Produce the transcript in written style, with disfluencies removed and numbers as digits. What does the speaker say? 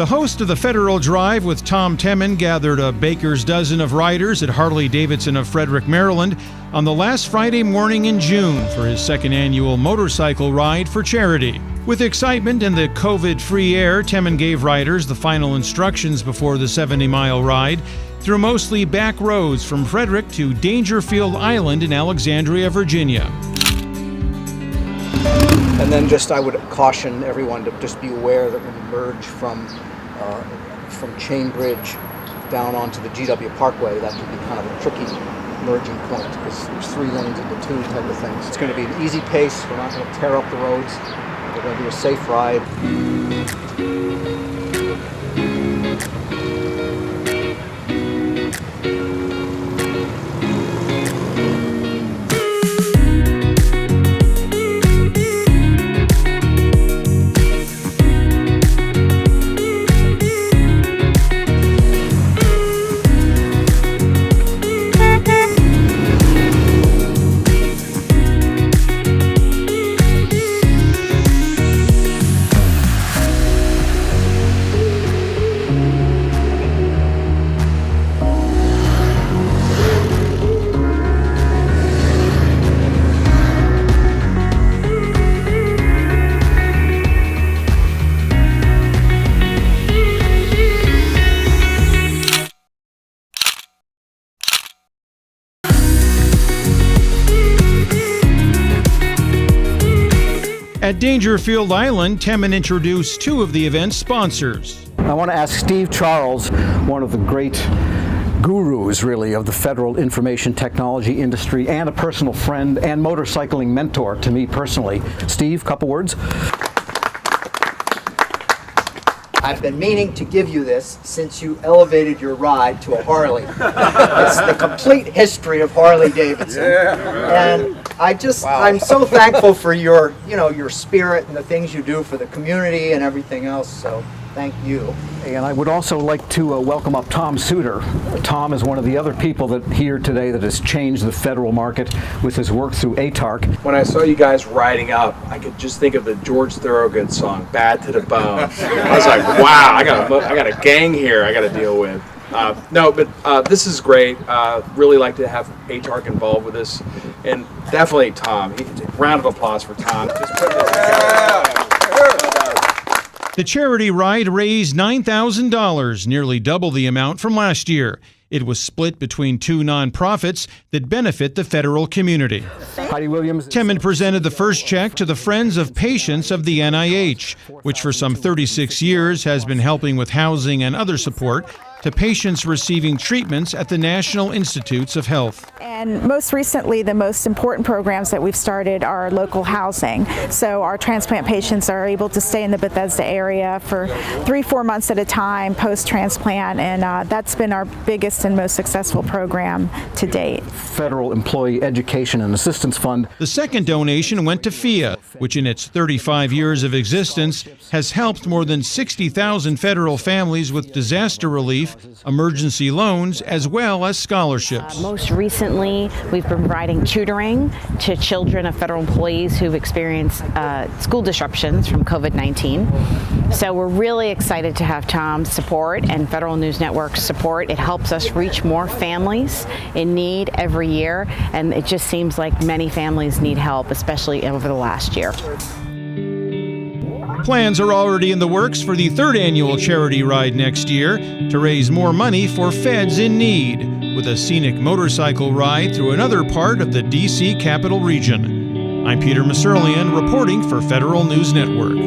The host of the Federal Drive with Tom Temin gathered a baker's dozen of riders at Harley-Davidson of Frederick, Maryland on the last Friday morning in June for his second annual motorcycle ride for charity. With excitement in the COVID-free air, Temin gave riders the final instructions before the 70-mile ride through mostly back roads from Frederick to Dangerfield Island in Alexandria, Virginia. And then I would caution everyone to just be aware that when you merge from Chainbridge down onto the GW Parkway, that can be kind of a tricky merging point because there's 3 lanes into 2 type of things. It's going to be an easy pace. We're not going to tear up the roads. We're going to do a safe ride. At Dangerfield Island, Temin introduced 2 of the event's sponsors. I want to ask Steve Charles, one of the great gurus, really, of the federal information technology industry and a personal friend and motorcycling mentor to me personally. Steve, couple words. I've been meaning to give you this since you elevated your ride to a Harley. It's the complete history of Harley-Davidson. Yeah. And I'm so thankful for your spirit and the things you do for the community and everything else. So thank you. And I would also like to welcome up Tom Suter. Tom is one of the other people that here today that has changed the federal market with his work through ATARC. When I saw you guys riding up, I could just think of the George Thorogood song, "Bad to the Bone." I was like, wow, I got a gang here I got to deal with. This is great. Really like to have ATARC involved with this, and definitely Tom. Round of applause for Tom. Just put this together. The charity ride raised $9,000, nearly double the amount from last year. It was split between 2 nonprofits that benefit the federal community. Heidi Williams. Temin presented the first check to the Friends of Patients of the NIH, which for some 36 years has been helping with housing and other support to patients receiving treatments at the National Institutes of Health. And most recently, the most important programs that we've started are local housing. So our transplant patients are able to stay in the Bethesda area for 3-4 months at a time post-transplant, and that's been our biggest and most successful program to date. Federal Employee Education and Assistance Fund. The second donation went to FIA, which in its 35 years of existence has helped more than 60,000 federal families with disaster relief, emergency loans, as well as scholarships. Most recently, we've been providing tutoring to children of federal employees who've experienced school disruptions from COVID-19. So we're really excited to have Tom's support and Federal News Network's support. It helps us reach more families in need every year, and it just seems like many families need help, especially over the last year. Plans are already in the works for the 3rd annual charity ride next year to raise more money for feds in need, with a scenic motorcycle ride through another part of the D.C. Capital Region. I'm Peter Maserlian reporting for Federal News Network.